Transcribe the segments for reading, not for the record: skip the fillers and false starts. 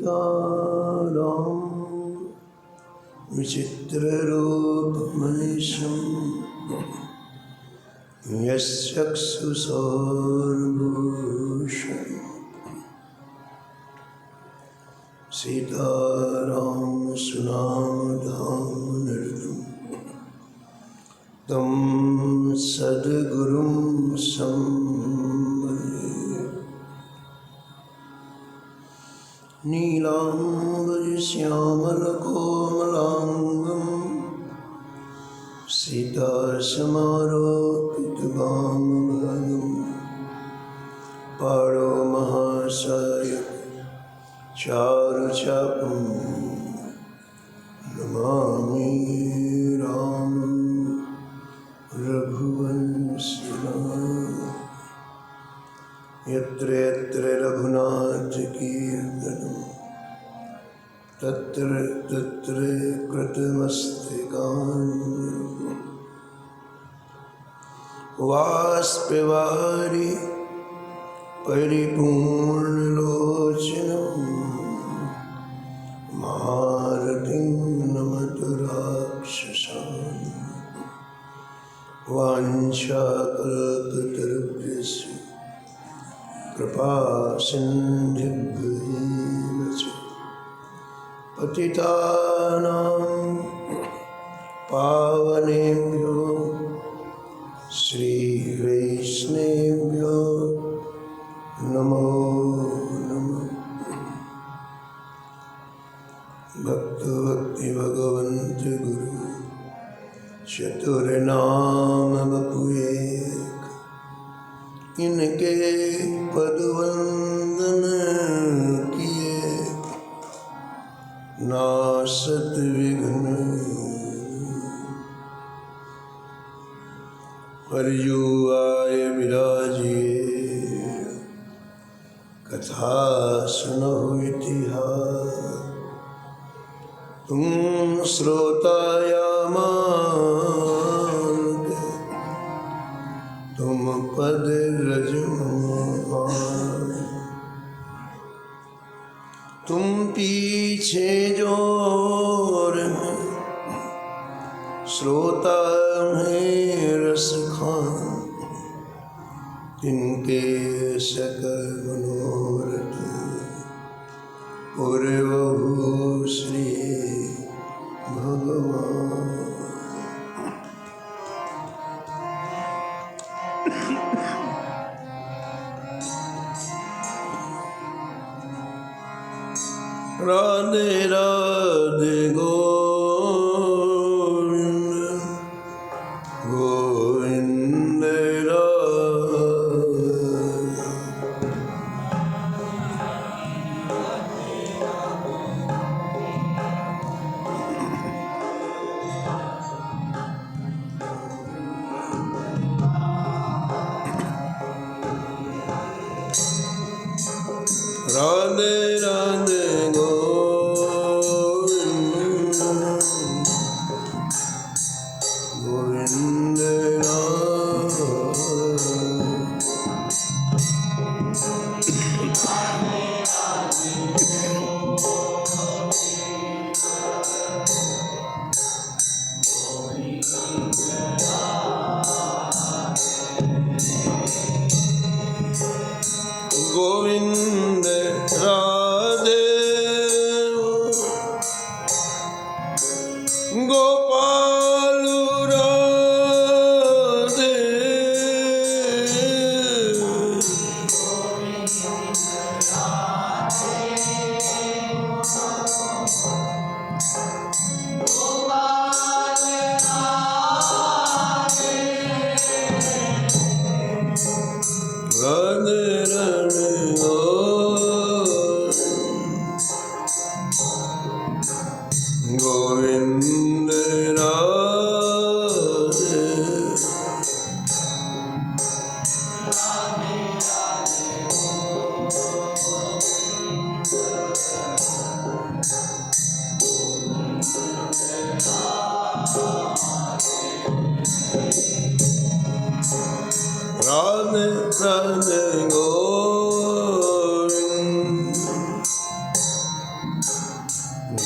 सीताराम विचित्ररूपमनिशं यश्चक्षुषोर्भूषणम् सीताराम सुनामधामनिर्दं तं सद्गुरुं संवन्दे नीलाम्बरश्यामलकोमलाङ्गं सीतासमारोपितवामभागं पाणो महासायकं चारुचापं नमामि रामं रघुवंशिनाथं यत्र यत्र रघुनाथकीर्तनं तत्र तत्र कृतमस्तकाञ्जलिं वाष्पवारि परिपूर्णलोचनं महारथिं नमत राक्षसान् वाञ्छाकल्पतरुभ्यश्च कृपासिन्धुभ्येव च पतितानां पावनेभ्यो श्रीवैष्णवेभ्यो नमो नमः। भक्ति भगवन्त गुरु चतुर्नाम बपुएक, इनके पदवंदन किए नासत विघ्न। हरिजु आय विराजिए कथा सुनो इतिहास, तुम श्रोता या मान तुम पद रजमान, तुम पीछे जोर में श्रोता में रस खान, तिनके सकल मनोरथ पूर्वभू श्री भगवान। राधे राधे गोविंद गोविंद राधे राधे गोविंद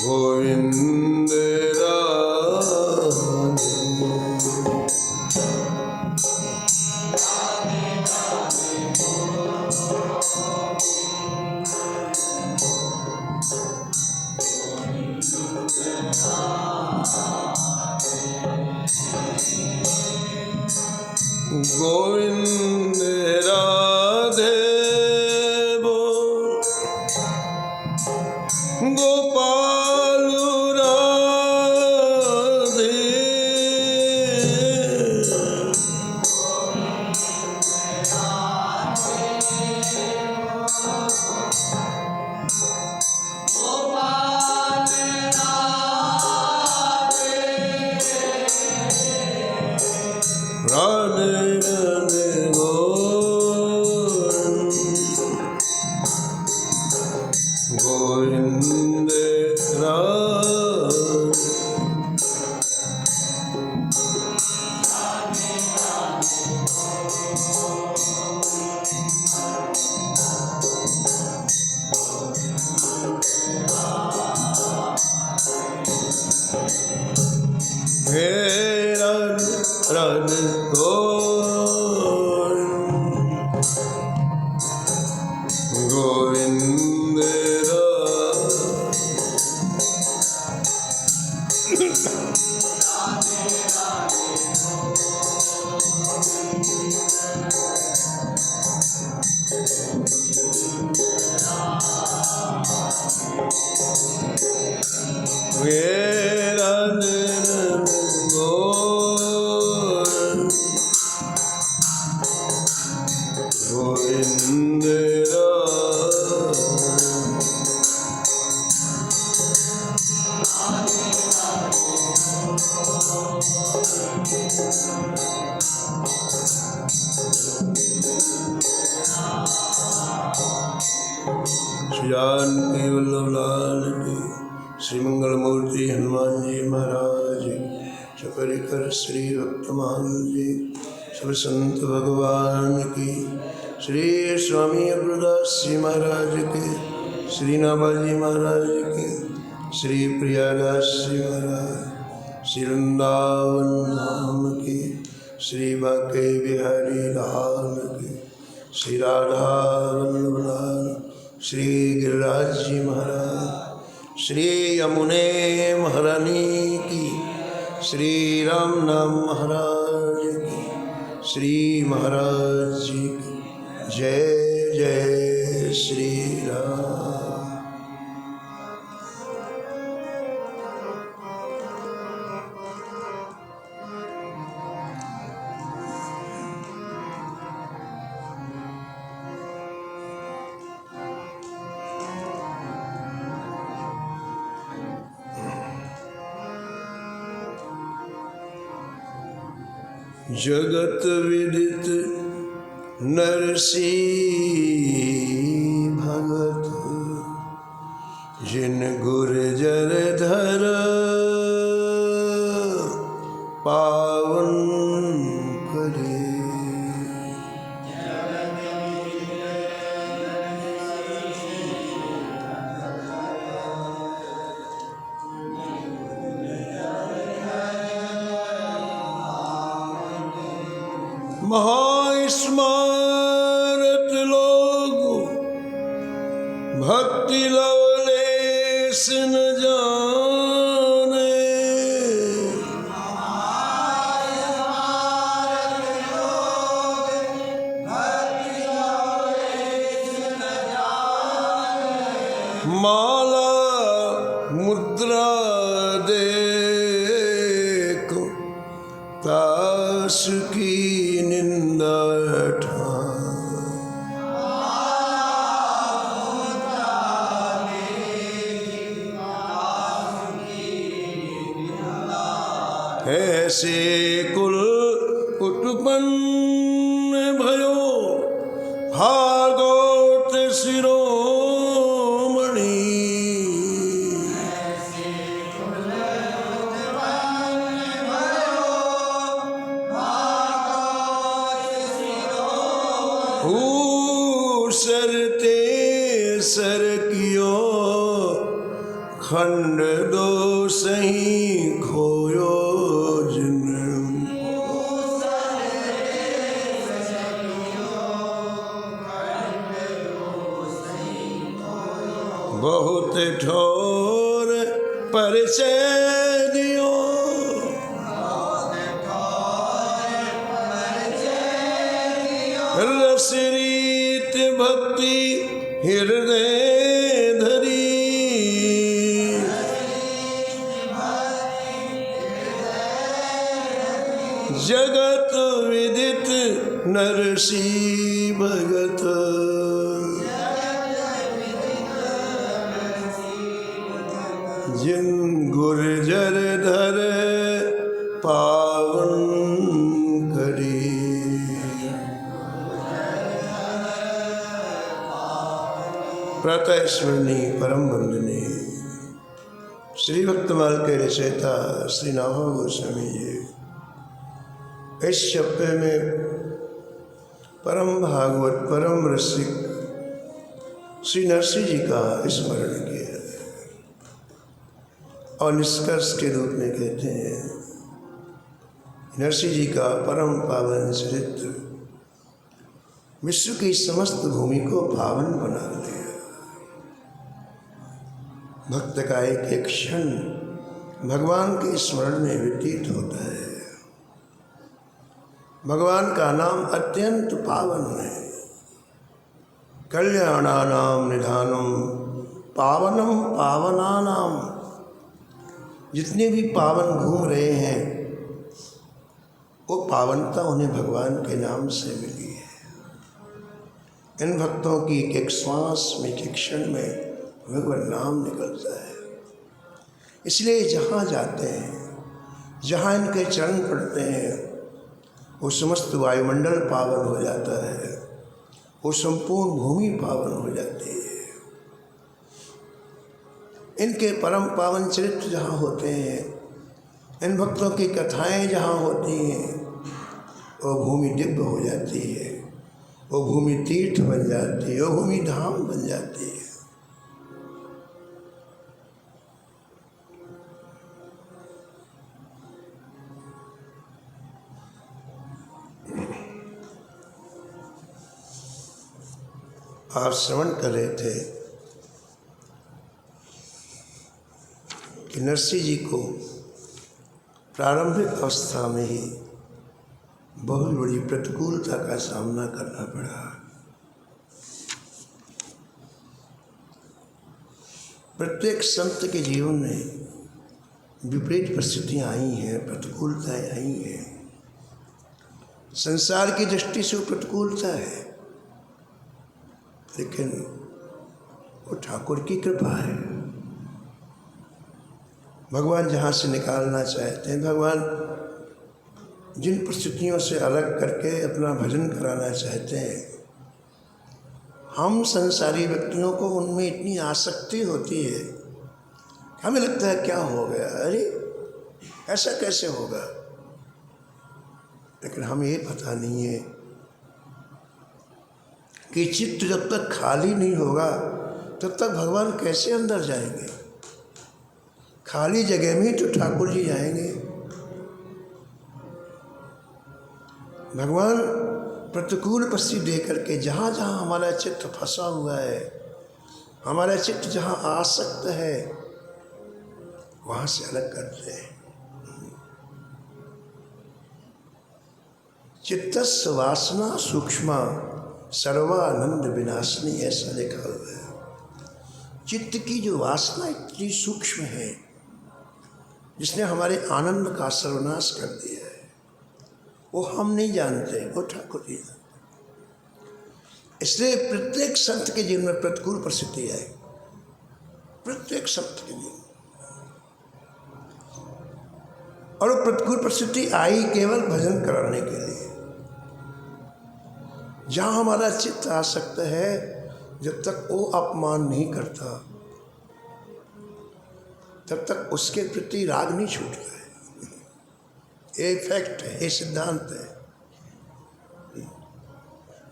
गोविंद राधे गोविंद राधे बोल गोपाल राधे राधे राधे गोविंद राधे हे राधे राधे गोविंद गोविंद श्री जानकी वल्लभ लाल की श्री मंगल मूर्ति हनुमान जी महाराज चक्र कर श्री भक्तमान जी सब संत भगवान की श्री स्वामी अप्रदास जी महाराज के श्री नाभाजी महाराज के श्री प्रियादास जी महाराज श्री वृंदावन धाम की श्री बाके बिहारी लाल की श्री राधा वल्लभ लाल श्री गिरिराज जी महाराज श्री यमुने महारानी की श्री राम नाम महाराज की श्री महाराज जी की जय जय श्री राम। जगत विदित नरसी भगत जिन गुर्जर धर पावन करे महास्मारत लोग भक्ति लवलेस न जाने माला मुद्रा देखो ताश की निंदा ऐसे कुल उत्पन्न भयो भागवत शिरोमणि सरते सर कियो खंड दो सही खोयो जिन, बहुत ठोर परिचय दियो, रस रीत भक्ति हृदय धरी, जगत विदित नरसी भगत, जिन गुर्जर धर पावन करी, प्रातः स्मरणी परम वंदनीय श्री भक्तमाल के रचयिता श्री नाभा गोस्वामी जी इस शब्द में परम भागवत परम रसिक श्री नरसिंह जी का स्मरण किया और निष्कर्ष के रूप में कहते हैं नरसिंह जी का परम पावन चरित्र विश्व की समस्त भूमि को पावन बना दिया। भक्त का एक एक क्षण भगवान के स्मरण में व्यतीत होता है। भगवान का नाम अत्यंत पावन है। कल्याणानाम निधानम पावनम पावनानाम, जितने भी पावन घूम रहे हैं वो पावनता उन्हें भगवान के नाम से मिली है। इन भक्तों की एक एक श्वास में एक एक क्षण में भगवान नाम निकलता है। इसलिए जहाँ जाते हैं, जहाँ इनके चरण पड़ते हैं, वो समस्त वायुमंडल पावन हो जाता है, वो संपूर्ण भूमि पावन हो जाती है। इनके परम पावन चरित्र जहाँ होते हैं, इन भक्तों की कथाएं जहाँ होती हैं, वो भूमि दिव्य हो जाती है, वो भूमि तीर्थ बन जाती है, वो भूमि धाम बन जाती है। आप श्रवण कर रहे थे कि नरसिंह जी को प्रारंभिक अवस्था में ही बहुत बड़ी प्रतिकूलता का सामना करना पड़ा। प्रत्येक संत के जीवन में विपरीत परिस्थितियाँ आई हैं, प्रतिकूलताएं आई हैं। संसार की दृष्टि से वो प्रतिकूलता है, लेकिन वो ठाकुर की कृपा है। भगवान जहाँ से निकालना चाहते हैं, भगवान जिन परिस्थितियों से अलग करके अपना भजन कराना चाहते हैं, हम संसारी व्यक्तियों को उनमें इतनी आसक्ति होती है, हमें लगता है क्या हो गया, अरे ऐसा कैसे होगा। लेकिन हमें ये पता नहीं है कि चित्त जब तक खाली नहीं होगा तब तक भगवान कैसे अंदर जाएंगे। खाली जगह में तो ठाकुर जी जाएंगे। भगवान प्रतिकूल परिस्थिति दे करके जहाँ जहाँ हमारा चित्त फंसा हुआ है, हमारा चित्त जहाँ आसक्त है, वहाँ से अलग करते हैं। चित्तस्य वासना सूक्ष्मा सर्वानंद विनाशनी, ऐसा लिखा हुआ है। चित्त की जो वासना इतनी सूक्ष्म है, जिसने हमारे आनंद का सर्वनाश कर दिया है, वो हम नहीं जानते, वो ठाकुर जी जानते। इसलिए प्रत्येक संत के जीवन में प्रतिकूल परिस्थिति आई, प्रत्येक संत के जीवन। और वो प्रतिकूल परिस्थिति आई केवल भजन कराने के लिए। जहाँ हमारा चित्त आ सकता है, जब तक वो अपमान नहीं करता तब तक उसके प्रति राग नहीं छूटता है। ये फैक्ट है, ये सिद्धांत है।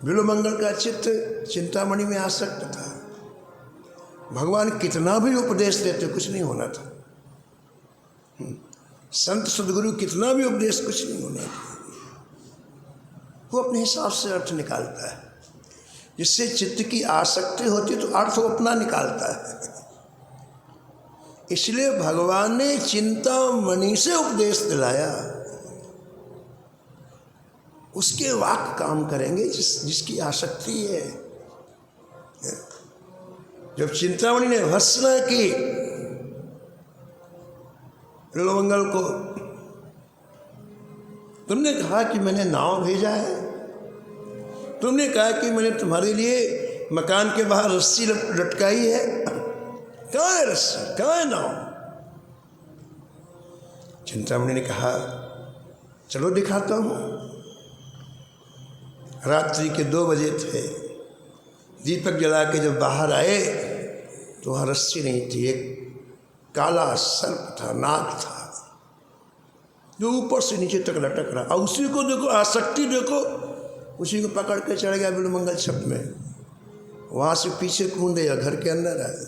बिल्वमंगल का चित्त चिंतामणि में आसक्त था। भगवान कितना भी उपदेश देते कुछ नहीं होना था। संत सदगुरु कितना भी उपदेश, कुछ नहीं होना था। वो अपने हिसाब से अर्थ निकालता है। जिससे चित्त की आसक्ति होती तो अर्थ वो अपना निकालता है। इसलिए भगवान ने चिंतामणि से उपदेश दिलाया। उसके वाक्य काम करेंगे जिसकी आसक्ति है। जब चिंतामणि ने भर्त्सना की बिल्वमंगल को, तुमने कहा कि मैंने नाव भेजा है, तुमने कहा कि मैंने तुम्हारे लिए मकान के बाहर रस्सी लटकाई है, कहाँ है रस्सी, कहाँ है नाव? चिंतामणि ने कहा चलो दिखाता हूँ। रात्रि के 2 बजे थे। दीपक जला के जब बाहर आए तो वहाँ रस्सी नहीं थी, एक काला सर्प था, नाग था, जो ऊपर से नीचे तक लटक रहा। और उसी को देखो, आसक्ति देखो, उसी को पकड़ के चढ़ गया बिल्वमंगल छत में। वहाँ से पीछे कूदे या घर के अंदर आए।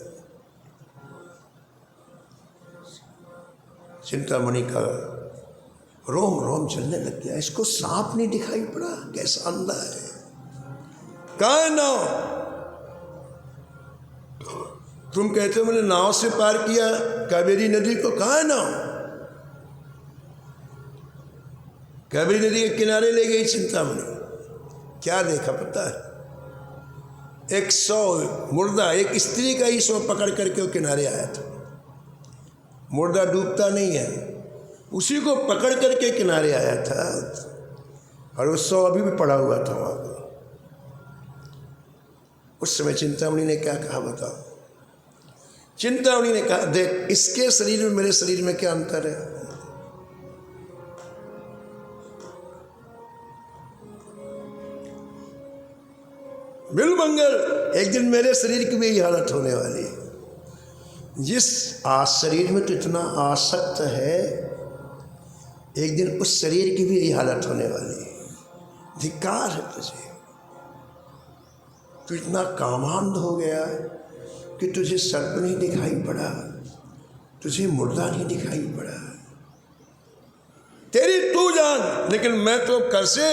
चिंतामणि का रोम रोम चलने लग गया। इसको सांप नहीं दिखाई पड़ा, कैसा अंधा है। कहाँ है नाव? तुम कहते हो मैंने नाव से पार किया कावेरी नदी को, कहाँ है नाव? कावेरी नदी के किनारे ले गई चिंतामणि। क्या देखा पता है? 100 मुर्दा, एक स्त्री का ही 100 पकड़ करके वो किनारे आया था। मुर्दा डूबता नहीं है, उसी को पकड़ करके किनारे आया था। और वो 100 अभी भी पड़ा हुआ था वहाँ पर। उस समय चिंतामणि ने क्या कहा बताओ? चिंतामणि ने कहा देख, इसके शरीर में मेरे शरीर में क्या अंतर है? बिल्वमंगल, एक दिन मेरे शरीर की भी यही हालत होने वाली है। जिस शरीर में तो इतना आसक्त है, एक दिन उस शरीर की भी यही हालत होने वाली है। धिक्कार है तुझे। तू इतना कामांध हो गया कि तुझे सर्प नहीं दिखाई पड़ा, तुझे मुर्दा नहीं दिखाई पड़ा। तेरी तू जान, लेकिन मैं तो कैसे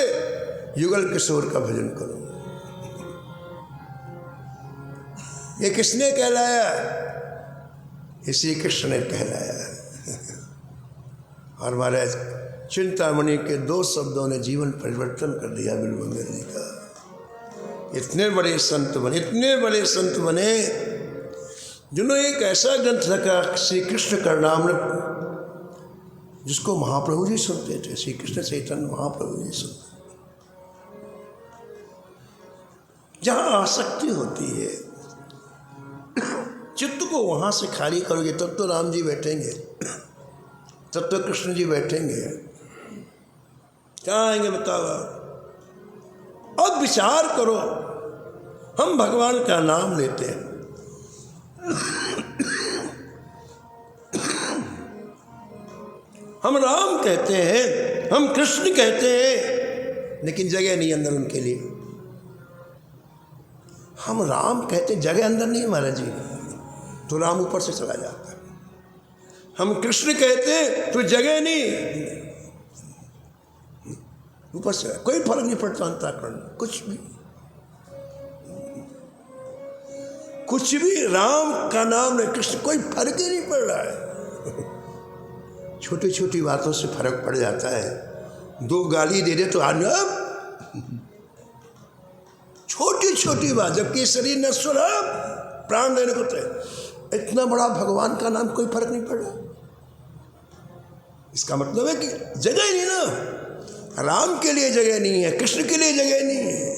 युगल किशोर का भजन करूं? ये किसने कहलाया? इसी कृष्ण ने कहलाया। और महाराज चिंतामणि के 2 शब्दों ने जीवन परिवर्तन कर दिया बिल्वमंगल जी का। इतने बड़े संत बने, इतने बड़े संत बने, जिन्होंने एक ऐसा ग्रंथ रखा श्री कृष्ण कर्णामृत, जिसको महाप्रभु जी सुनते थे। श्री कृष्ण चैतन्य महाप्रभु जी सुनते। जहाँ आसक्ति होती है, चित्त को वहाँ से खाली करोगे तब तो राम जी बैठेंगे, तब तो कृष्ण जी बैठेंगे। कहाँ आएंगे बताओ? अब विचार करो। हम भगवान का नाम लेते हैं, हम राम कहते हैं, हम कृष्ण कहते हैं, लेकिन जगह नहीं अंदर उनके लिए। हम राम कहते, जगह अंदर नहीं महाराज जी, तो राम ऊपर से चला जाता है। हम कृष्ण कहते तो जगह नहीं, ऊपर से। कोई फर्क नहीं पड़ता अंतःकरण, कुछ भी राम का नाम नहीं, कृष्ण, कोई फर्क ही नहीं पड़ रहा है। छोटी छोटी बातों से फर्क पड़ जाता है। 2 गाली दे दे तो छोटी छोटी बात, जबकि शरीर नश्वर है, प्राण देने को तो इतना बड़ा भगवान का नाम, कोई फर्क नहीं पड़ रहा। इसका मतलब है कि जगह ही नहीं ना, राम के लिए जगह नहीं है, कृष्ण के लिए जगह नहीं है।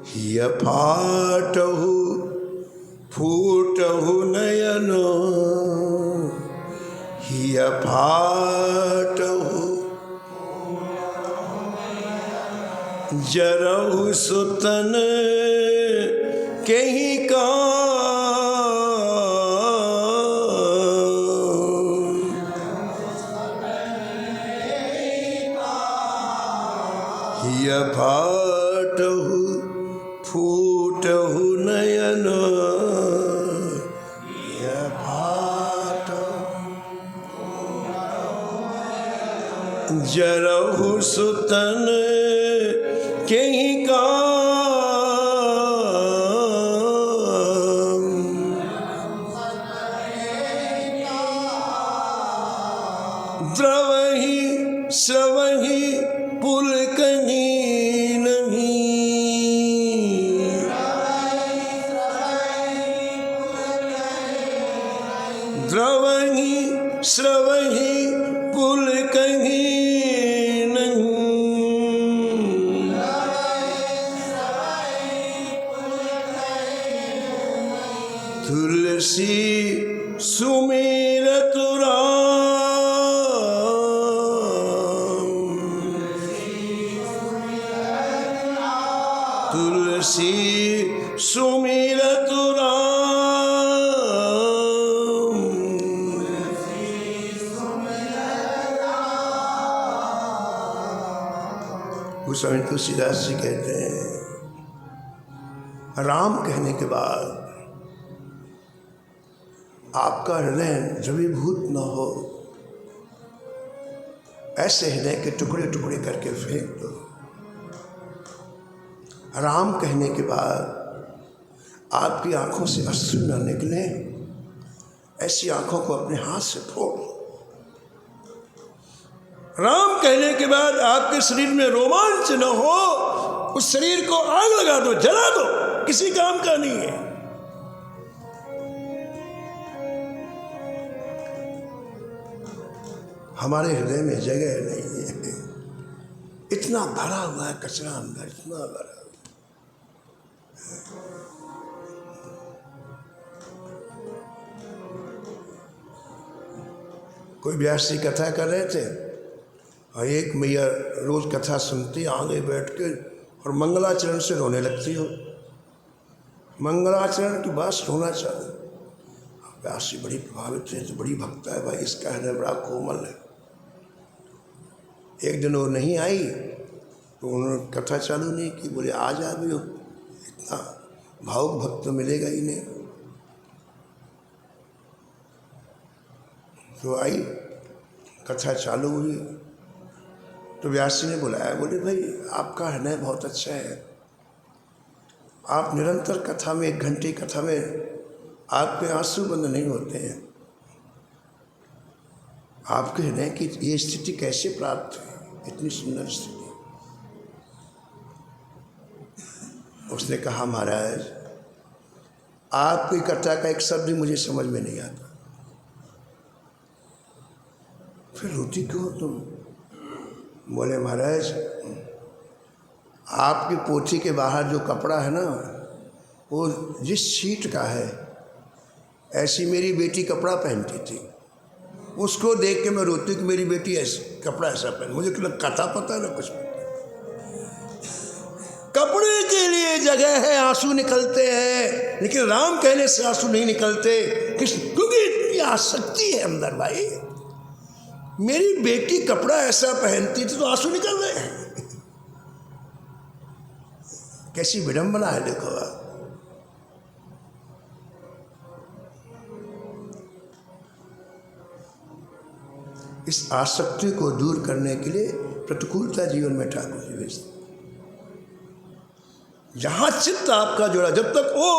हिय फाटहु फूटहु नयनो, हिय फाटहु जरहु सुतन कहीं का, हिय फाटहु फूटहु नयन, हिय फाटहु जरहु सुतन केहि काम, द्रवहि स्रवहि पुलकहि नहीं, द्रवहि स्रवहि पुलकहि तुलसी सुमिरत राम, तुलसी सुमिरत राम, गोस्वामी तुलसीदास जी कहते हैं राम कहने के बाद आपका हृदय द्रवीभूत न हो, ऐसे हृदय के टुकड़े टुकड़े करके फेंक दो। राम कहने के बाद आपकी आंखों से अश्रु न निकले, ऐसी आंखों को अपने हाथ से फोड़ दो। राम कहने के बाद आपके शरीर में रोमांच न हो, उस शरीर को आग लगा दो, जला दो, किसी काम का नहीं है। हमारे हृदय में जगह नहीं है, इतना भरा हुआ है कचरा अंदर, इतना भरा। कोई व्यास जी कथा कर रहे थे और एक मैया रोज कथा सुनती, आगे बैठ के और मंगलाचरण से रोने लगती हो। मंगलाचरण की बात रोना चाहते। व्यास जी बड़ी प्रभावित है, तो बड़ी भक्त है भाई, इसका हृदय बड़ा कोमल है। एक दिन वो नहीं आई तो उन्होंने कथा चालू नहीं की, बोले आज आ गई हो, इतना भावुक भक्त तो मिलेगा ही नहीं। तो आई, कथा चालू हुई तो व्यास जी ने बुलाया, बोले भाई आपका हृदय बहुत अच्छा है, आप निरंतर कथा में, 1 घंटे कथा में आपके आंसू बंद नहीं होते हैं, आपके हृदय की ये स्थिति कैसे प्राप्त है, इतनी सुंदर स्थिति। उसने कहा महाराज आपकी कथा का एक शब्द भी मुझे समझ में नहीं आता। फिर रोती क्यों तुम? बोले महाराज आपकी पोथी के बाहर जो कपड़ा है ना, वो जिस शीट का है, ऐसी मेरी बेटी कपड़ा पहनती थी, उसको देख के मैं रोती कि मेरी बेटी ऐसे कपड़ा ऐसा पहन। मुझे तो कथा पता ना कुछ। कपड़े के लिए जगह है, आंसू निकलते हैं, लेकिन राम कहने से आंसू नहीं निकलते, क्योंकि इतनी आसक्ति है अंदर भाई। मेरी बेटी कपड़ा ऐसा पहनती थी तो आंसू निकल रहे हैं। कैसी विडंबना है देखो आप। इस आसक्ति को दूर करने के लिए प्रतिकूलता जीवन में ठाकुर जी भेजते। जहां चित्त आपका जुड़ा, जब तक वो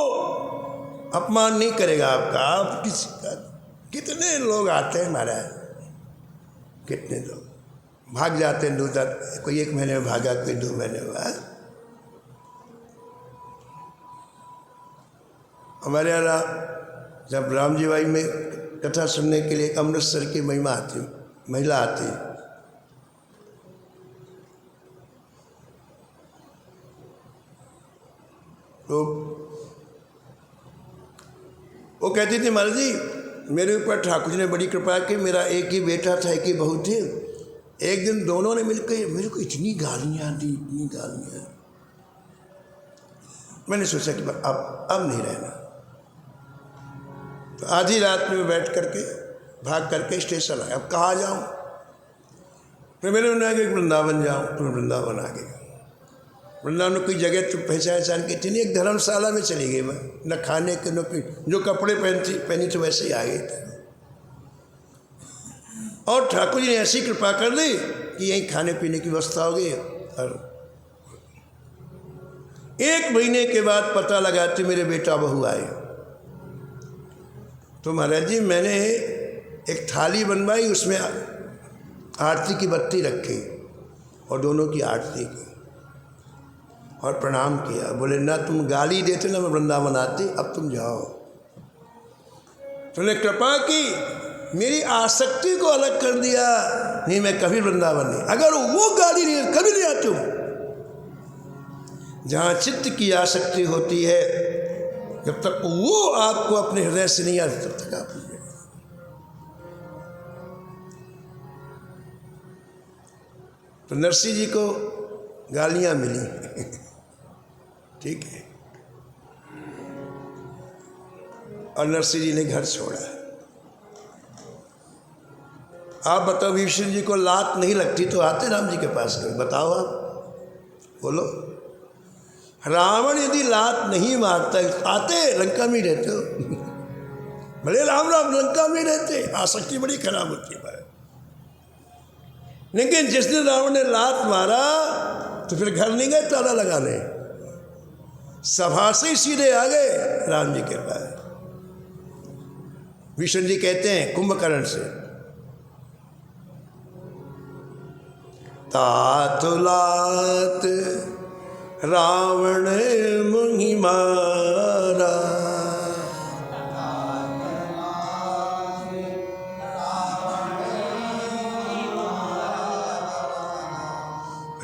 अपमान नहीं करेगा आपका, आप किसी का। कितने लोग आते हैं महाराज, कितने लोग भाग जाते हैं दूर तक, कोई 1 महीने में भागा, कोई 2 महीने बाद। हमारे यहाँ जब राम जी भाई में कथा सुनने के लिए अमृतसर की महिला आती, तो वो कहती थी महाराज जी मेरे ऊपर ठाकुर जी ने बड़ी कृपा की, मेरा एक ही बेटा था, एक ही बहू थी। एक दिन दोनों ने मिलकर मेरे को इतनी गालियाँ दी, इतनी गालियाँ। मैंने सोचा कि अब नहीं रहना। तो आधी रात में बैठ करके भाग करके स्टेशन आया, अब कहाँ जाऊँ? फिर मैंने उन्हें कि वृंदावन जाऊँ, तो वृंदावन आ गया। वृंदावन में कोई जगह तो पहचान के थी नहीं, एक धर्मशाला में चली गई मैं, न खाने के न जो कपड़े पहनी तो वैसे ही आ गई था। और ठाकुर जी ने ऐसी कृपा कर दी कि यहीं खाने पीने की व्यवस्था हो गई। और 1 महीने के बाद पता लगाते मेरे बेटा बहू आए, तो महाराज जी मैंने एक थाली बनवाई, उसमें आरती की बत्ती रखी और दोनों की आरती की और प्रणाम किया। बोले ना तुम गाली देते ना मैं वृंदावन आती, अब तुम जाओ। तुमने कृपा की, मेरी आसक्ति को अलग कर दिया, नहीं मैं कभी वृंदावन नहीं। अगर वो गाली नहीं, कभी नहीं आती हूँ। जहाँ चित्त की आसक्ति होती है, जब तक वो आपको अपने हृदय से नहीं आती तब तक आप नहीं। तो नरसिंह जी को गालियाँ मिली ठीक है, और नरसिंह जी ने घर छोड़ा। आप बताओ, विष्णु जी को लात नहीं लगती तो आते राम जी के पास कभी? बताओ आप, बोलो। रावण यदि लात नहीं मारता आते, लंका में ही रहते हो भले राम राम लंका में रहते, आसक्ति बड़ी खराब होती है। लेकिन जिस दिन रावण ने लात मारा तो फिर घर नहीं गए ताला लगाने, सभा से सीधे आ गए राम जी के पास। विष्णु जी कहते हैं कुंभकर्ण से, तातुलात रावण मुनि मारा,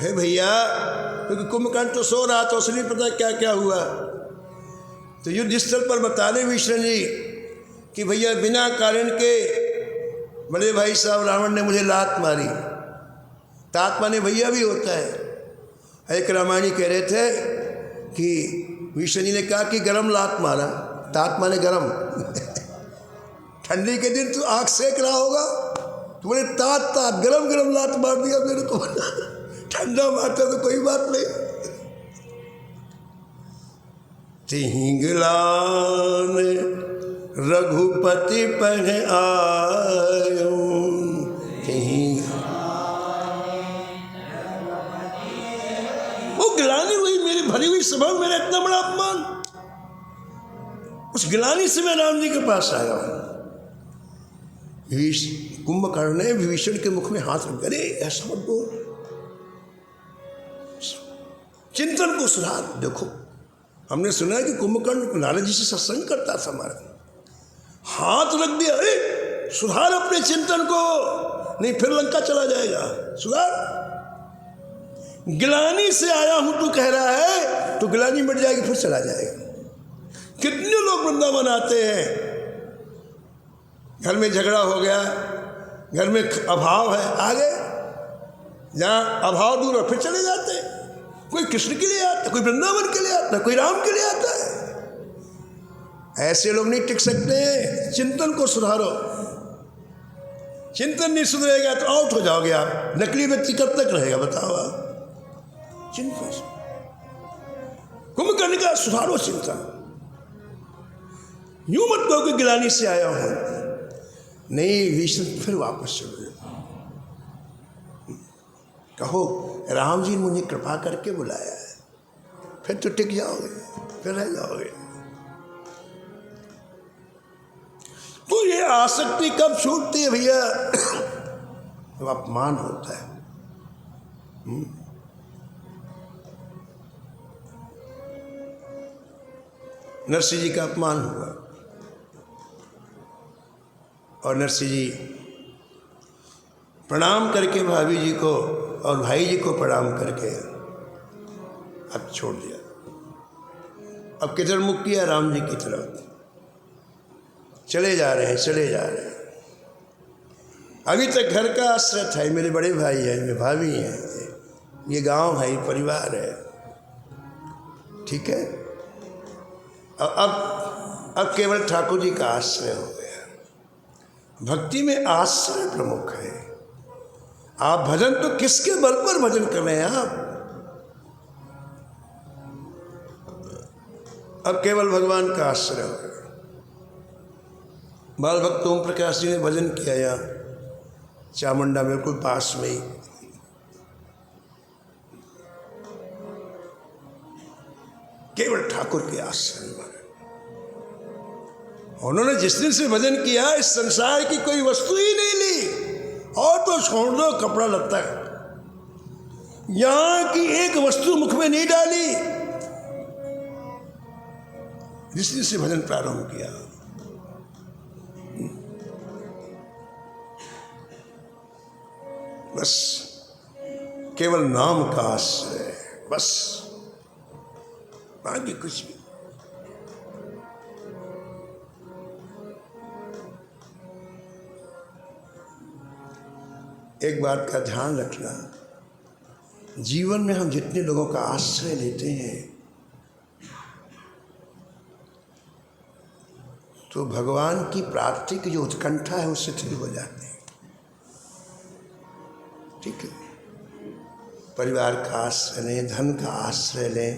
हे भैया, क्योंकि कुंभकर्ण तो सो रहा था, उसे नहीं पता क्या क्या हुआ। तो युद्ध स्थल पर बता रहे विष्णु जी कि भैया बिना कारण के बड़े भाई साहब रावण ने मुझे लात मारी। तात माने भैया भी होता है। एक रामायणी कह रहे थे कि विष्णु जी ने कहा कि गरम लात मारा, तात माने गरम ठंडी के दिन तो आँख सेक रहा होगा, तो बोले तात गरम गरम लात मार दिया मेरे को ठंडा मारता तो कोई बात नहीं। तिहिंगलान रघुपति पह आयो, वो गिलानी हुई मेरी भरी हुई सभा में, मेरा इतना बड़ा अपमान। उस गिलानी से मैं राम जी के पास आया हूं। कुंभकर्ण ने विभीषण के मुख में हाथ रख, अरे ऐसा मत बोल, चिंतन को सुधार। देखो हमने सुना है कि कुंभकर्ण नारद जी से सत्संग करता था, हमारा हाथ रख दिया, अरे सुधार अपने चिंतन को, नहीं फिर लंका चला जाएगा, सुधार। गिलानी से आया हूं तू कह रहा है, तो गिलानी मिट जाएगी फिर चला जाएगा। कितने लोग वृंदावन आते हैं, घर में झगड़ा हो गया, घर में अभाव है, आ गए, जहाँ अभाव दूर है फिर चले जाते हैं। कोई कृष्ण के लिए आता, कोई वृंदावन के लिए आता, कोई राम के लिए आता है। ऐसे लोग नहीं टिक सकते। चिंतन को सुधारो, चिंतन नहीं सुधरेगा तो आउट हो जाओगे आप। नकली व्यक्ति कब तक रहेगा बताओ आप? चिंतन, कुंभकर्ण का सुधारो चिंतन। यूं मत कहो कि गिलानी से आया हूं, नहीं विष्णु फिर वापस चलो कहो राम जी ने मुझे कृपा करके बुलाया है, फिर तो टिक जाओगे, फिर रह जाओगे। तो ये आसक्ति कब छूटती है भैया? तो अपमान होता है। नरसिंह जी का अपमान हुआ और नरसिंह जी प्रणाम करके भाभी जी को और भाई जी को प्रणाम करके अब छोड़ दिया। अब किधर मुख किया? राम जी की तरफ चले जा रहे हैं, चले जा रहे हैं। अभी तक घर का आश्रय था, मेरे बड़े भाई हैं, मेरे भाभी हैं, ये गांव है, ये परिवार है, ठीक है। अब केवल ठाकुर जी का आश्रय हो गया। भक्ति में आश्रय प्रमुख है। आप भजन तो किसके बल पर भजन कर रहे हैं? आप अब केवल भगवान का आश्रय हो। बाल भक्त ओम प्रकाश जी ने भजन किया यहाँ चामुंडा बिल्कुल पास में ही। केवल ठाकुर के आश्रय में उन्होंने जिस दिन से भजन किया इस संसार की कोई वस्तु ही नहीं ली, और तो छोड़ दो कपड़ा लत्ता, यहां की एक वस्तु मुख में नहीं डाली। जिस दिन से भजन प्रारंभ किया बस केवल नाम का आश्रय, बस बाकी कुछ भी। एक बात का ध्यान रखना, जीवन में हम जितने लोगों का आश्रय लेते हैं तो भगवान की प्राप्ति की जो उत्कंठा है उससे ठीक हो जाते हैं। ठीक है, परिवार का आश्रय लें, धन का आश्रय लें,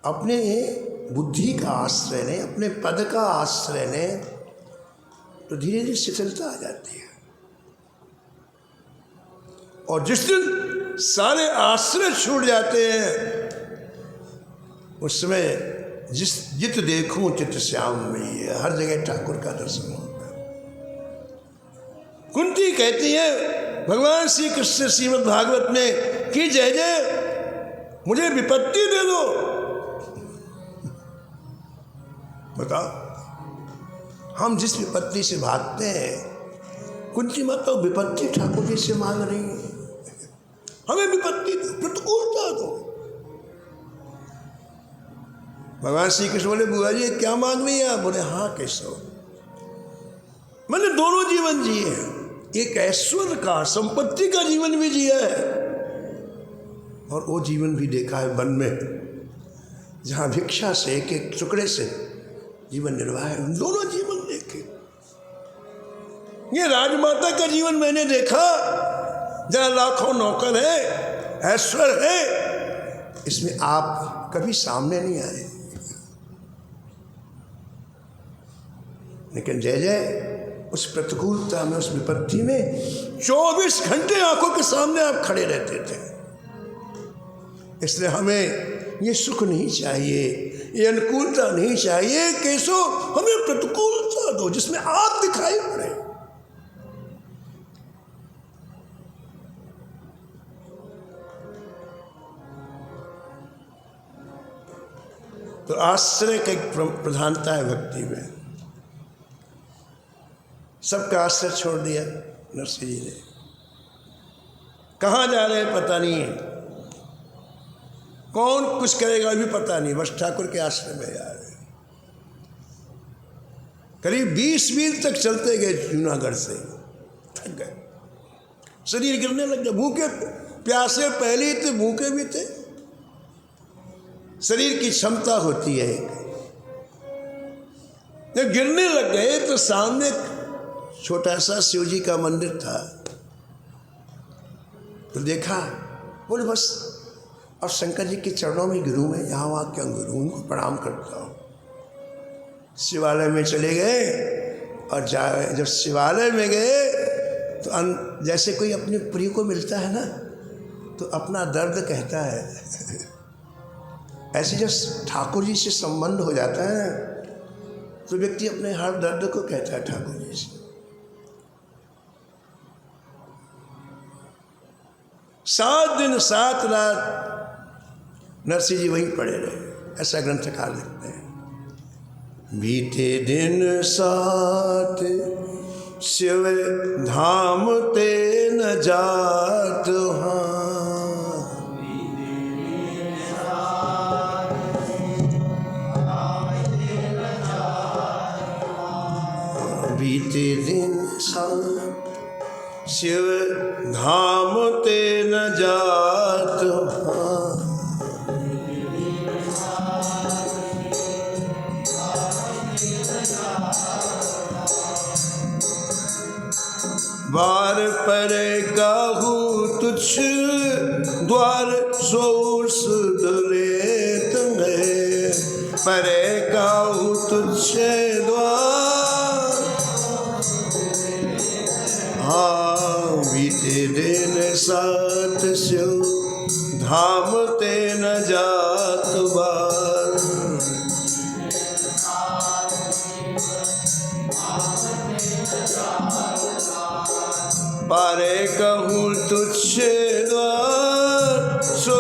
अपने बुद्धि का आश्रय लें, अपने पद का आश्रय लें, तो धीरे धीरे शिथिलता आ जाती है। और जिस दिन सारे आश्रय छूट जाते हैं उस समय जित देखूं चित श्याम में, हर जगह ठाकुर का दर्शन होता है। कुंती कहती है भगवान श्री कृष्ण श्रीमद् भागवत में कि जय जय मुझे विपत्ति दे दो। बताओ, हम जिस विपत्ति से भागते हैं कुंती माता विपत्ति ठाकुर जी से मांग रही है, हमें विपत्ति दो, प्रतिकूलता दो। भगवान श्री कृष्ण बोले बुआ जी क्या मांग रही है आप? बोले हाँ केशव, मैंने दोनों जीवन जिए हैं, एक ऐश्वर्य का संपत्ति का जीवन भी जिया है और वो जीवन भी देखा है वन में जहाँ भिक्षा से एक एक टुकड़े से जीवन निर्वाह है। दोनों जीवन देखे। ये राजमाता का जीवन मैंने देखा जहाँ लाखों नौकर है, ऐश्वर्य है, इसमें आप कभी सामने नहीं आए। लेकिन जय जय उस प्रतिकूलता में, उस विपत्ति में 24 घंटे आंखों के सामने आप खड़े रहते थे। इसलिए हमें ये सुख नहीं चाहिए, ये अनुकूलता नहीं चाहिए, कैसो हमें प्रतिकूलता दो जिसमें आप दिखाई पड़े। तो आश्रय की प्रधानता है भक्ति में। सबका आश्रय छोड़ दिया नरसिंह जी ने, कहाँ जा रहे हैं पता नहीं है, कौन कुछ करेगा भी पता नहीं, बस ठाकुर के आश्रय में जा रहे हैं। करीब 20 मील तक चलते गए जूनागढ़ से, थक गए, शरीर गिरने लग गया, भूखे प्यासे पहले ही थे, भूखे भी थे। शरीर की क्षमता होती है, जब गिरने लग गए तो सामने छोटा सा शिव जी का मंदिर था, तो देखा, बोले बस अब शंकर जी के चरणों में गिरूं मैं, यहाँ वहाँ क्यों गिरूं, उनको प्रणाम करता हूँ। शिवालय में चले गए और जब शिवालय में गए तो जैसे कोई अपने प्रिय को मिलता है ना तो अपना दर्द कहता है, ऐसे जब ठाकुर जी से संबंध हो जाता है तो व्यक्ति अपने हर दर्द को कहता है ठाकुर जी से। 7 दिन 7 रात नरसिंह जी वहीं पड़े रहे, ऐसा ग्रंथकार लिखते हैं। बीते दिन 7 शिव धाम ते न जात, बीते दिन 7 शिव धाम ते न जात, बार पर गाहू तुच्छ द्वार सोस दुले तुम्हें, परे बीते दिन सात स्यो धाम ते न जात बार। पारे कहूँ तुझ द्वार सो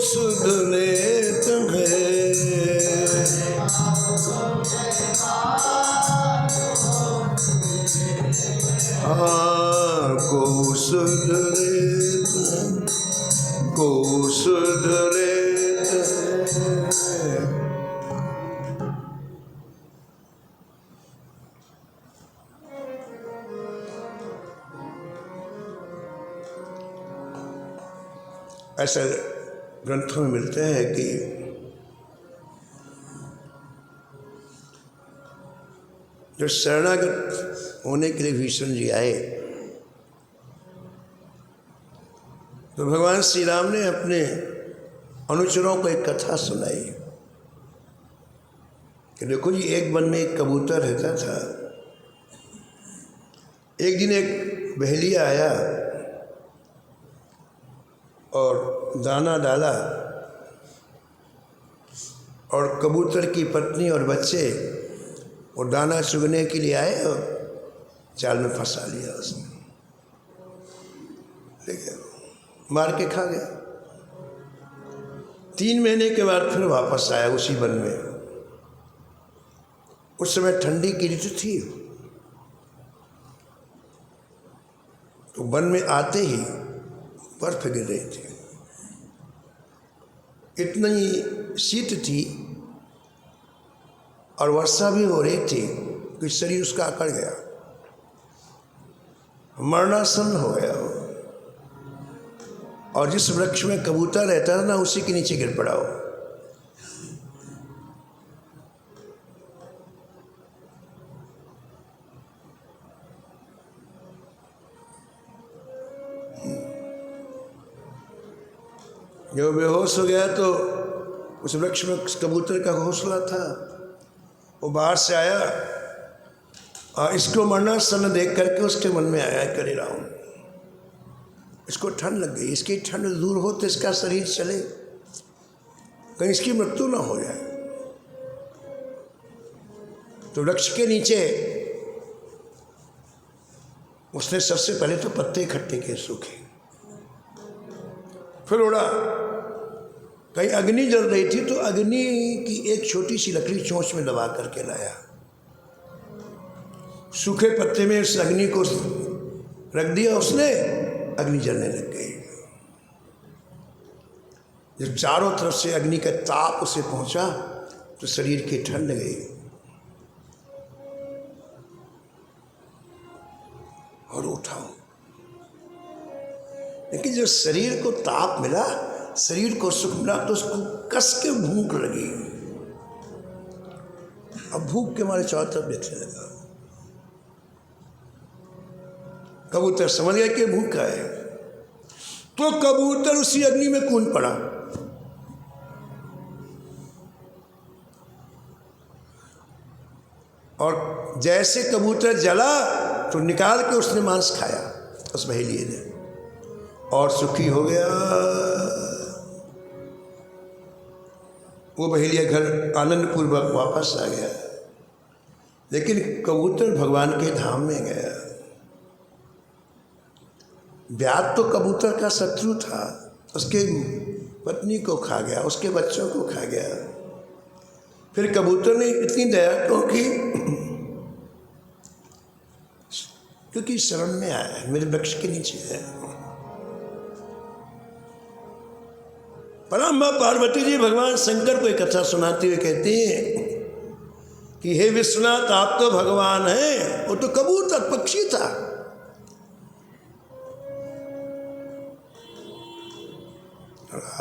सुध लेत है। हाँ को सुध लेत, को सुध लेत है। ऐसा ग्रंथों में मिलता है कि जो शरणागत होने के लिए भीष्म जी आए तो भगवान श्री राम ने अपने अनुचरों को एक कथा सुनाई कि देखो जी, एक वन में एक कबूतर रहता था। एक दिन एक बहेलिया आया और दाना डाला और कबूतर की पत्नी और बच्चे वो दाना चुगने के लिए आए और जाल में फंसा लिया उसने, लेकिन मार के खा गया। 3 महीने के बाद फिर वापस आया उसी वन में। उस समय ठंडी की ऋतु थी, तो वन में आते ही बर्फ गिर रही थी, इतनी शीत थी और वर्षा भी हो रही थी कि शरीर उसका अकड़ गया, मरणासन हो गया वो। और जिस वृक्ष में कबूतर रहता था ना, उसी के नीचे गिर पड़ा हो। जब बेहोश हो गया तो उस वृक्ष में कबूतर का घोंसला था, वो बाहर से आया और इसको मरना सन देख करके उसके मन में आया, करे राम इसको ठंड लग गई, इसकी ठंड दूर हो तो इसका शरीर चले, कहीं इसकी मृत्यु ना हो जाए। तो वृक्ष के नीचे उसने सबसे पहले तो पत्ते इकट्ठे किए सूखे, फिर उड़ा। कहीं अग्नि जल रही थी तो अग्नि की एक छोटी सी लकड़ी चोंच में दबा करके लाया, सूखे पत्ते में उस अग्नि को रख दिया उसने, अग्नि जलने लग गई। जब चारों तरफ से अग्नि का ताप उसे पहुंचा तो शरीर की ठंड गई और उठा। लेकिन जब शरीर को ताप मिला, शरीर को सुख मिला, तो उसको कस के भूख लगी। अब भूख के मारे चारों तरफ देखने लगा। कबूतर समझ गया कि भूखा है, तो कबूतर उसी अग्नि में कूद पड़ा। और जैसे कबूतर जला तो निकाल के उसने मांस खाया उस बहेलिए ने, और सुखी हो गया। वो बहेलिया घर आनंद पूर्वक वापस आ गया। लेकिन कबूतर भगवान के धाम में गया। व्याध तो कबूतर का शत्रु था, उसके पत्नी को खा गया, उसके बच्चों को खा गया। फिर कबूतर ने इतनी दया क्योंकि शरण में आया है, मेरे वृक्ष के नीचे है। परम माँ पार्वती जी भगवान शंकर को एक कथा सुनाते हुए कहती हैं कि हे विश्वनाथ, आप तो भगवान हैं, वो तो कबूतर पक्षी था।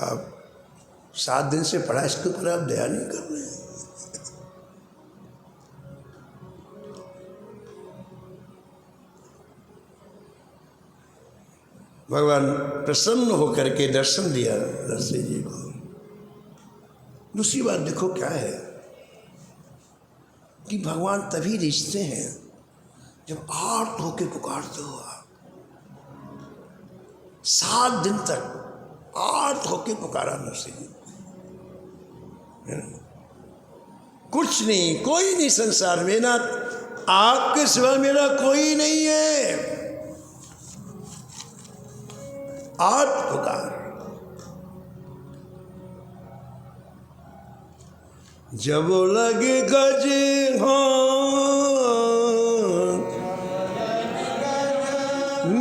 आप 7 दिन से पढ़ा, इसके ऊपर आप दया नहीं कर रहे हैं। भगवान प्रसन्न होकर के दर्शन दिया नरसिंह जी को। दूसरी बात देखो क्या है कि भगवान तभी रिझते हैं जब आर्त होकर पुकारते हो आप। 7 दिन तक आर्त होके पुकारा नरसिंह जी। कुछ नहीं, कोई नहीं संसार में, ना आपके सिवा मेरा कोई नहीं है। आर्त पुकार। जब लगे गज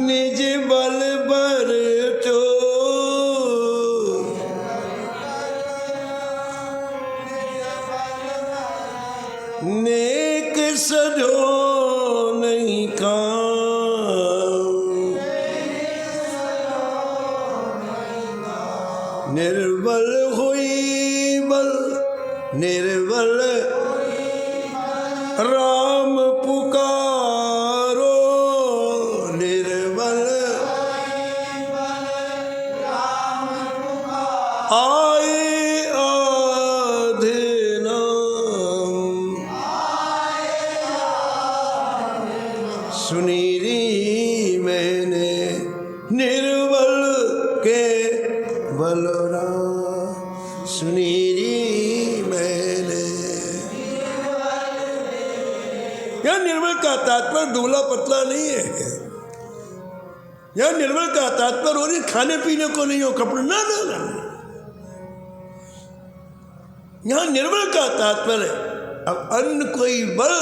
निज बल बर चो, नेक सजो नहीं काम, निर्बल हुई बल निर्बल राम पुकारो, निर्बल आए आधे नाम, सुनीरी मैंने निर्बल के बलरा, सुनीरी निर्बल का तात्पर्य दुबला पतला नहीं है। यह निर्बल का तात्पर्य हो नहीं खाने पीने को नहीं हो, कपड़े ना ना ना, यहां निर्बल का तात्पर्य अब अन्य कोई बल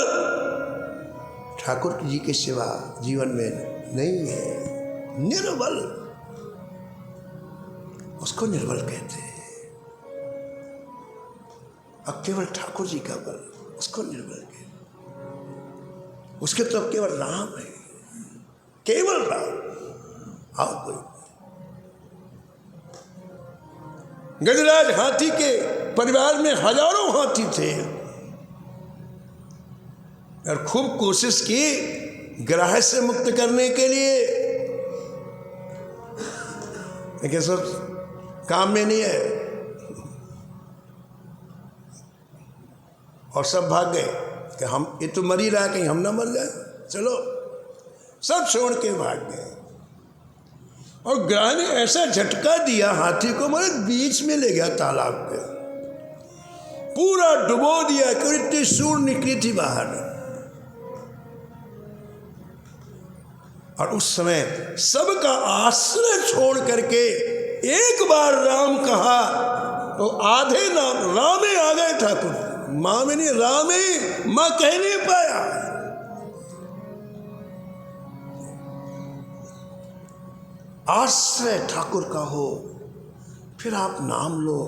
ठाकुर जी के सिवा जीवन में नहीं है। निर्बल, उसको निर्बल कहते हैं। अब केवल ठाकुर जी का बल, उसको निर्बल कहते हैं। उसके तो केवल राम है, केवल राम, और कोई। गजराज हाथी के परिवार में हजारों हाथी थे और खूब कोशिश की ग्राह से मुक्त करने के लिए, लेकिन सब काम में नहीं है और सब भाग गए कि हम, ये तो मर ही रहा, कहीं हम ना मर जाए, चलो। सब छोड़ के भाग गए और ग्राह ने ऐसा झटका दिया हाथी को, मतलब बीच में ले गया तालाब के, पूरा डुबो दिया कि इतनी सूर निकली थी बाहर। और उस समय सबका आश्रय छोड़ करके एक बार राम कहा तो आधे नाम रामे आ गए ठाकुर। माँ में नहीं, रामे माँ कह नहीं पाया। आश्रय ठाकुर का हो, फिर आप नाम लो,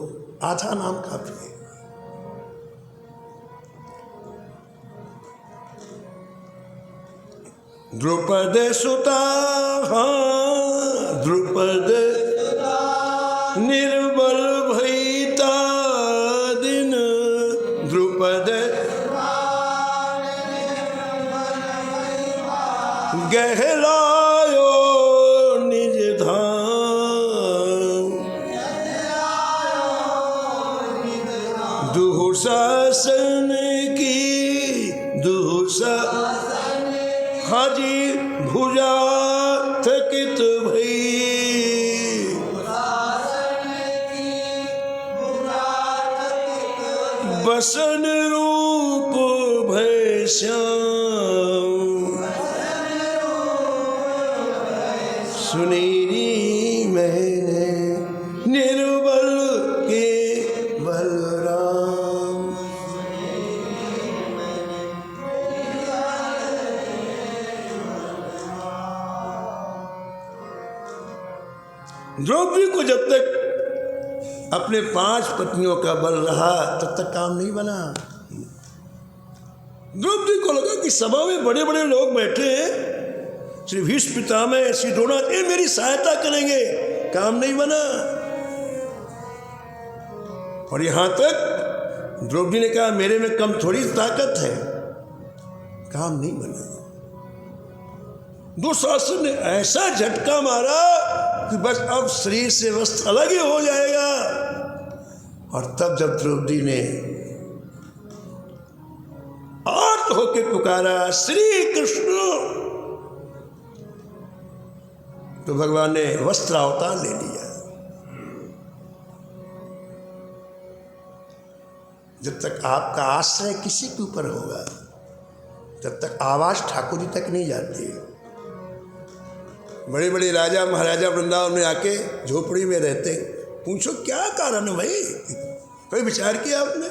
आधा नाम काफी है। द्रुपद सुता, हाँ द्रुपद निर्बल भईता दिन, द्रुपद गहलायो निज धाम, दुशासन की दुशासन हाजी भुजा थकित भई, बसन रूप भय श्याम, सुनीरी मैंने निर्बल के बलराम। द्रौपदी को जब तक अपने 5 पत्नियों का बल रहा तब तक काम नहीं बना। द्रौपदी को लगा कि सभा में बड़े बड़े लोग बैठे हैं, श्री भीष्म पितामह, श्री द्रोणाचार्य, ये मेरी सहायता करेंगे, काम नहीं बना। और यहां तक द्रौपदी ने कहा मेरे में कम थोड़ी ताकत है, काम नहीं बना। दुशासन ने ऐसा झटका मारा कि बस अब शरीर से वस्त्र अलग ही हो जाएगा। और तब जब द्रौपदी ने आर्त होके पुकारा श्री कृष्ण, तो भगवान ने वस्त्र अवतार ले लिया। जब तक आपका आश्रय किसी के ऊपर होगा तब तक आवाज ठाकुर जी तक नहीं जाती। बड़े बड़े राजा महाराजा वृंदावन में आके झोपड़ी में रहते, पूछो क्या कारण है भाई, कोई विचार किया आपने?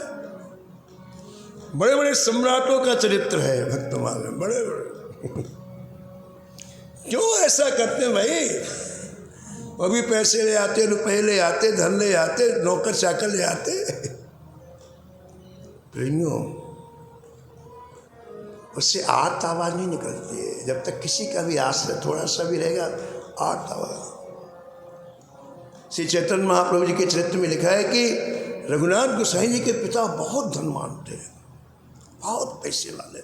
बड़े बड़े सम्राटों का चरित्र है भक्तमाल में, बड़े बड़े क्यों ऐसा करते हैं भाई? अभी पैसे ले आते, रुपए ले आते, धन ले आते, नौकर चाकर ले आते, उससे आर्त आवाज नहीं निकलती है। जब तक किसी का भी आश्रय थोड़ा सा भी रहेगा, आर्त आवाज। श्री चैतन्य महाप्रभु जी के चरित्र में लिखा है कि रघुनाथ गोसाई जी के पिता बहुत धनवान थे, बहुत पैसे वाले।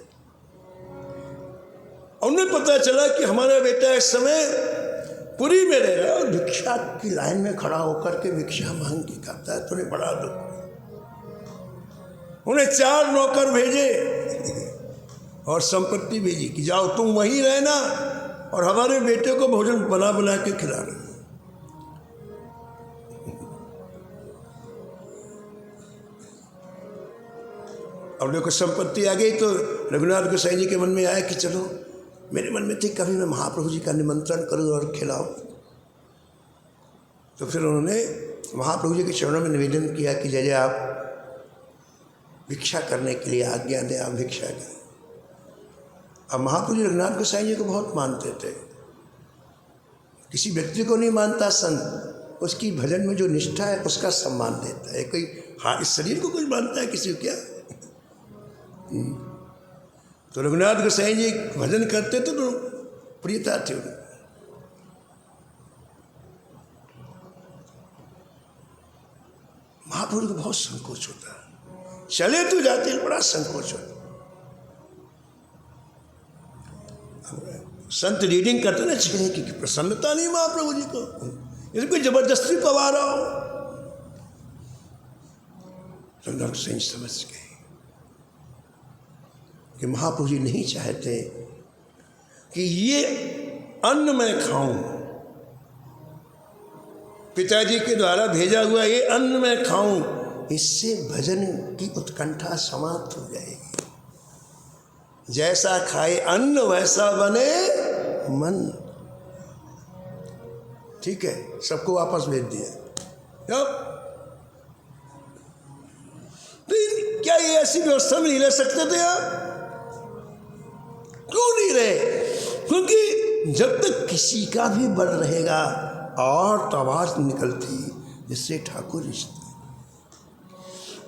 उन्हें पता चला कि हमारा बेटा इस समय पुरी में रह रहा है और भिक्षा की लाइन में खड़ा होकर के भिक्षा मांग के खाता है, तो उन्हें बड़ा दुख। उन्हें 4 नौकर भेजे और संपत्ति भेजी कि जाओ तुम वहीं रहना और हमारे बेटे को भोजन बना बना के खिलाना। अब देखो संपत्ति आ गई तो रघुनाथ गोसाई जी के मन में आया कि चलो, मेरे मन में थी कभी मैं महाप्रभु जी का निमंत्रण करूं और खिलाऊं। तो फिर उन्होंने महाप्रभु जी के चरणों में निवेदन किया कि जय आप भिक्षा करने के लिए आज्ञा दें, आप भिक्षा करें। अब महाप्रभु जी रघुनाथ गोसाई जी को बहुत मानते थे। किसी व्यक्ति को नहीं मानता संत, उसकी भजन में जो निष्ठा है उसका सम्मान देता है। कोई हाँ इस शरीर को कोई मानता है किसी को क्या? तो रघुनाथ गोसाई जी भजन करते थे तो प्रियता थी उन्हें। महाप्रभु को बहुत संकोच होता है, चले तो जाते हैं, बड़ा संकोच होता। संत रीडिंग करते ना चेहरे की प्रसन्नता नहीं महाप्रभु जी को, यदि कोई जबरदस्ती पवा रहा हो। रघुनाथ गोसाई समझ गए कि महाप्रभु जी नहीं चाहते कि ये अन्न मैं खाऊं, पिताजी के द्वारा भेजा हुआ ये अन्न मैं खाऊं, इससे भजन की उत्कंठा समाप्त हो जाएगी। जैसा खाए अन्न वैसा बने मन। ठीक है, सबको वापस भेज दिया। तो क्या ये ऐसी व्यवस्था में नहीं रह सकते थे आप? क्यों नहीं रहे? क्योंकि जब तक किसी का भी बल रहेगा और आवाज निकलती जिससे ठाकुर रिश्ते।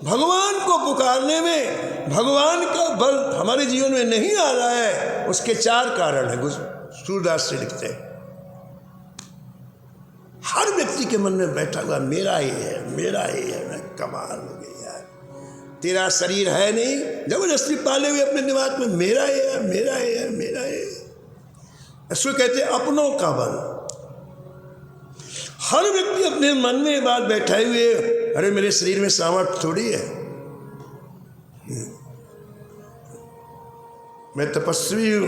भगवान को पुकारने में भगवान का बल हमारे जीवन में नहीं आ रहा है, उसके 4 कारण है। सूरदास से लिखते हैं, हर व्यक्ति के मन में बैठा हुआ मेरा ये है, मेरा ये है। मैं कमाल हो गई यार, तेरा शरीर है नहीं, जबरदस्ती पाले हुए अपने दिमाग में मेरा ये है, मेरा ये है, मेरा ये। इसको कहते हैं अपनों का बल। हर व्यक्ति अपने मन में ये बात बैठाए हुए, अरे मेरे शरीर में सामर्थ्य थोड़ी है, मैं तपस्वी हूं,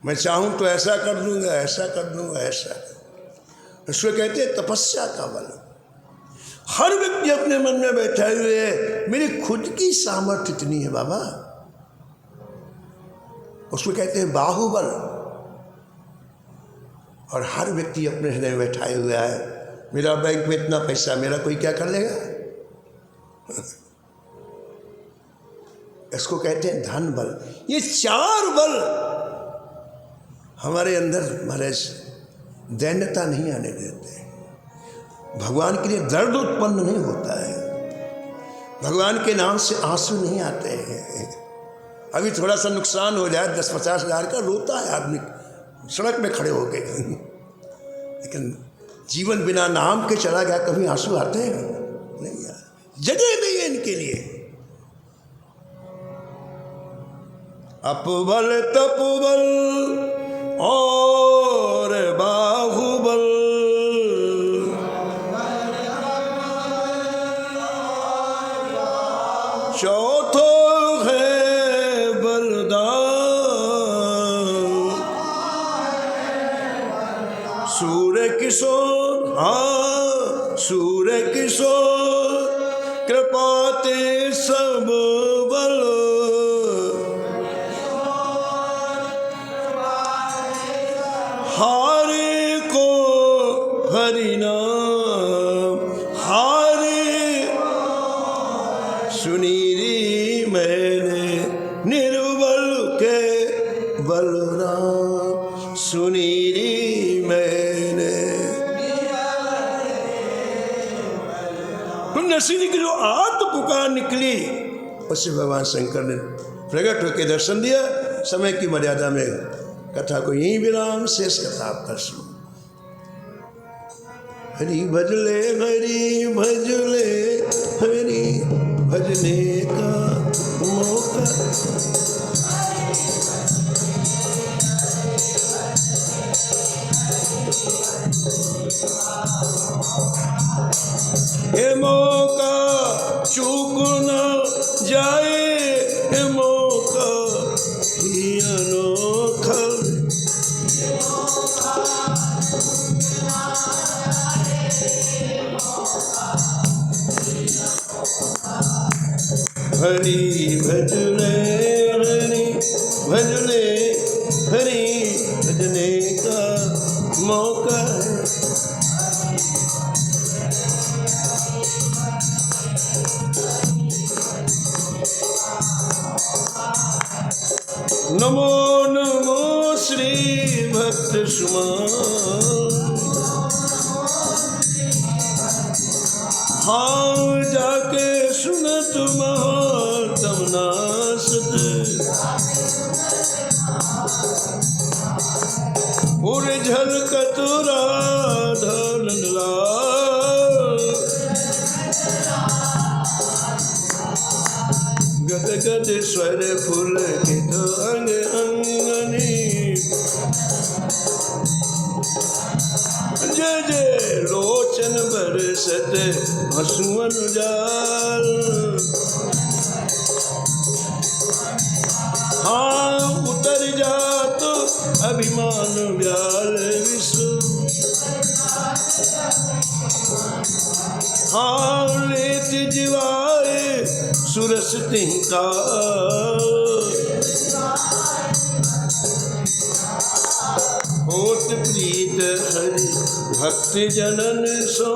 मैं चाहूं तो ऐसा कर दूंगा, ऐसा कर दूंगा, ऐसा। इसको कहते हैं तपस्या का बल। हर व्यक्ति अपने मन में बैठाए हुए है, मेरी खुद की सामर्थ्य इतनी है बाबा, उसको कहते हैं बाहुबल। और हर व्यक्ति अपने हृदय में बैठाए हुआ है, मेरा बैंक में इतना पैसा, मेरा कोई क्या कर लेगा। इसको कहते हैं धन बल। ये 4 बल हमारे अंदर महाराज दैन्यता नहीं आने देते। भगवान के लिए दर्द उत्पन्न नहीं होता है, भगवान के नाम से आंसू नहीं आते हैं। अभी थोड़ा सा नुकसान हो जाए 10-50 हज़ार का, रोता है आदमी सड़क में खड़े हो गए। लेकिन जीवन बिना नाम के चला गया, कभी आंसू आते हैं? नहीं यार, जगह नहीं है इनके लिए। अपबल तपबल और बाहुबल, चौथो है बलदान। सूर्य किशोर, हाँ सूर्य किशोर कृपाते सब बल, हारे को हरि नाम, हारे सुनीरी मैंने निर्बल के बलराम, सुनीरी मैंने। नरसिंह की जो आत्म पुकार निकली उससे भगवान शंकर ने प्रकट होकर दर्शन दिया। समय की मर्यादा में कथा को यहीं विराम, शेष कथा आप कर सुनो। हरि भजले हरि भजले हरि भजने का मौका, हे मौका चूक न जाए, हे मौका ही अनोखा, हरि भजले हरि भजले हरि भजने का मौका है। नमो नमो श्री भक्त सुमान, हाँ जाके सुन तुम तमनासत, पूरे झलकत राधा नंदलाल, गद गद स्वर फूल के तो अंग अंगनी, जय जय लोचन बरसत हंसुअन जाल, हाँ उतर जा तो अभिमान व्याल विश्व, हाँ लेत जीवाए सुरस तिंका, होत प्रीत हरि भक्त जनन सो,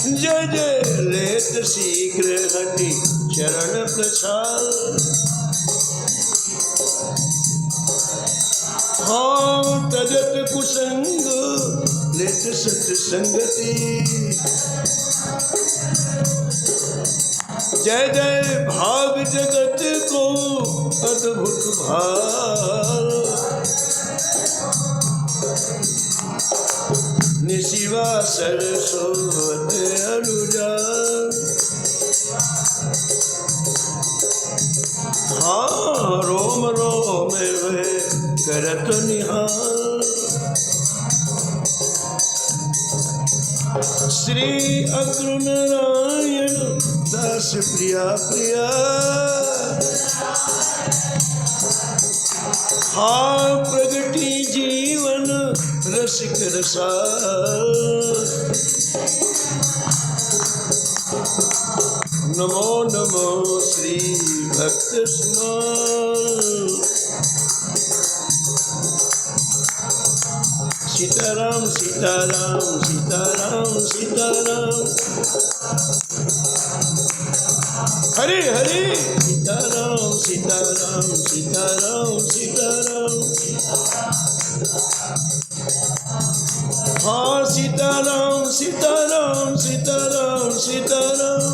जय जय लेत शीघ्र हटि चरण प्रसाद, हाँ तजत कुसंग लेत सत्संगति, जय जय भाग जगत को अद्भुत भार, निशिवा सरस्वत अनुजा, हाँ रोम रोम वे करत निहार, श्री अग्र नारायण दास प्रिया प्रिया, हाँ प्रगति जीवन रसिक रसाल, नमो नमो श्री भक्त स्मरण, सीताराम सीताराम सीताराम सीताराम, हरे हरे सीताराम सीताराम सीताराम सीताराम, हाँ सीताराम सीताराम सीताराम सीताराम,